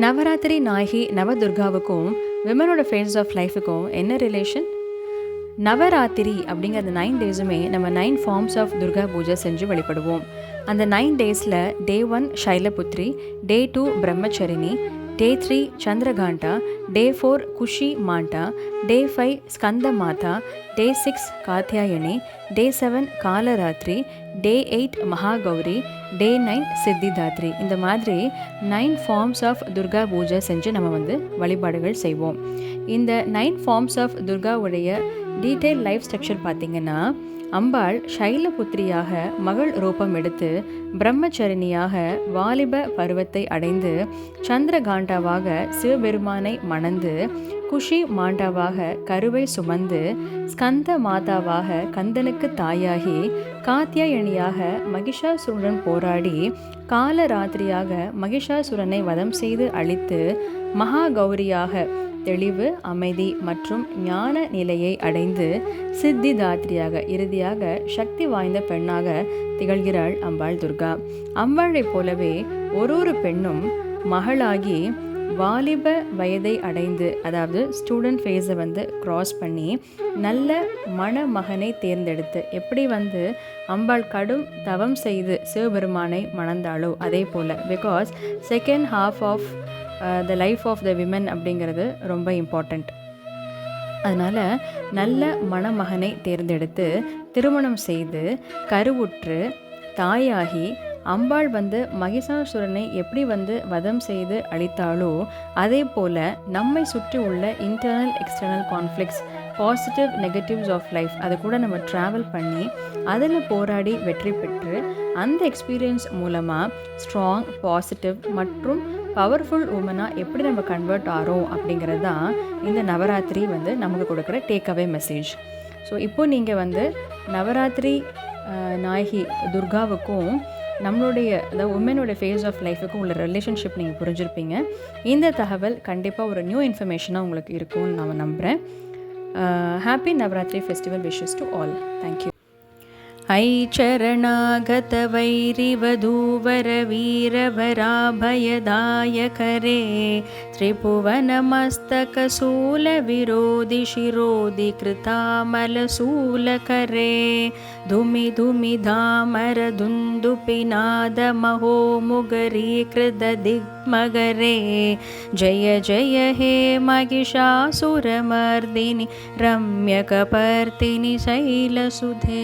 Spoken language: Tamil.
நவராத்திரி நாயகி நவதுர்காவுக்கும் விமனோட ஃபேஸ் ஆஃப் லைஃபுக்கும் என்ன ரிலேஷன்? நவராத்திரி அப்படிங்கிற அந்த 9 டேஸுமே நம்ம 9 ஃபார்ம்ஸ் ஆஃப் துர்கா பூஜை செஞ்சு வழிபடுவோம். அந்த 9 டேஸில் டே 1 ஷைலபுத்ரி, டே 2 பிரம்மச்சரிணி, டே 3 சந்திரகாண்டா, டே 4 குஷி மாண்டா, டே 5 ஸ்கந்த மாதா, டே 6 காத்யாயனி, டே 7 காலராத்திரி, டே 8 மகாகௌரி, டே 9 சித்திதாத்ரி. இந்த மாதிரி 9 ஃபார்ம்ஸ் ஆஃப் துர்கா பூஜை செஞ்சு நம்ம வழிபாடுகள் செய்வோம். இந்த 9 ஃபார்ம்ஸ் ஆஃப் துர்காவுடைய டீட்டெயில் லைஃப் ஸ்ட்ரக்சர் பார்த்திங்கன்னா, அம்பாள் ஷைலபுத்திரியாக மகள் ரூபம் எடுத்து பிரம்மச்சரிணியாக வாலிப பருவத்தை அடைந்து சந்திரகாண்டாவாக சிவபெருமானை மணந்து குஷி மாண்டாவாக கருவை சுமந்து ஸ்கந்த மாதாவாக கந்தனுக்கு தாயாகி காத்யாயணியாக மகிஷாசுரனுடன் போராடி காலராத்திரியாக மகிஷாசுரனை வதம் செய்து அழித்து மகாகௌரியாக தெளிவு, அமைதி மற்றும் ஞான நிலையை அடைந்து சித்திதாத்ரியாக இறுதியாக சக்தி வாய்ந்த பெண்ணாக திகழ்கிறாள் அம்பாள் துர்கா. அம்பாளைப் போலவே ஒரு பெண்ணும் மகளாகி வாலிப வயதை அடைந்து, அதாவது ஸ்டூடெண்ட் ஃபேஸை க்ராஸ் பண்ணி நல்ல மணமகனை தேர்ந்தெடுத்து எப்படி அம்பாள் கடும் தவம் செய்து சிவபெருமானை மணந்தாளோ அதே போல், because second half of the life of the women அப்படிங்கிறது ரொம்ப இம்பார்ட்டண்ட். அதனால் நல்ல மணமகனை தேர்ந்தெடுத்து திருமணம் செய்து கருவுற்று தாயாகி அம்பாள் மகிஷாசுரனை எப்படி வதம் செய்து அழித்தாளோ அதே போல் நம்மை சுற்றி உள்ள internal external conflicts, positive negatives of life அதை கூட நம்ம ட்ராவல் பண்ணி அதில் போராடி வெற்றி பெற்று அந்த எக்ஸ்பீரியன்ஸ் மூலமாக ஸ்ட்ராங், பாசிட்டிவ் மற்றும் பவர்ஃபுல் உமனாக எப்படி நம்ம கன்வெர்ட் ஆகிறோம் அப்படிங்கிறது தான் இந்த நவராத்திரி நமக்கு கொடுக்குற டேக் அவே மெசேஜ். ஸோ இப்போது நீங்கள் நவராத்திரி நாயகி துர்காவுக்கும் நம்மளுடைய அதாவது உமனோட ஃபேஸ் ஆஃப் லைஃபுக்கும் உள்ள ரிலேஷன்ஷிப் நீங்கள் புரிஞ்சிருப்பீங்க. இந்த தகவல் கண்டிப்பாக ஒரு நியூ இன்ஃபர்மேஷனாக உங்களுக்கு இருக்கும்னு நான் நம்புகிறேன். Happy Navaratri festival wishes to all. Thank you. ऐ चरणागतवैरिवधूवरवीरवराभयदायकरे त्रिभुवनमस्तकशूलविरोधिशिरोधिकृतामलशूलकरे धुमिधुमिधामरदुन्दुपिनादमहोमुगरीकृतदिग्मगरे जय जय हे महिषासुरमर्दिनि रम्यकपर्दिनि शैलसुधे.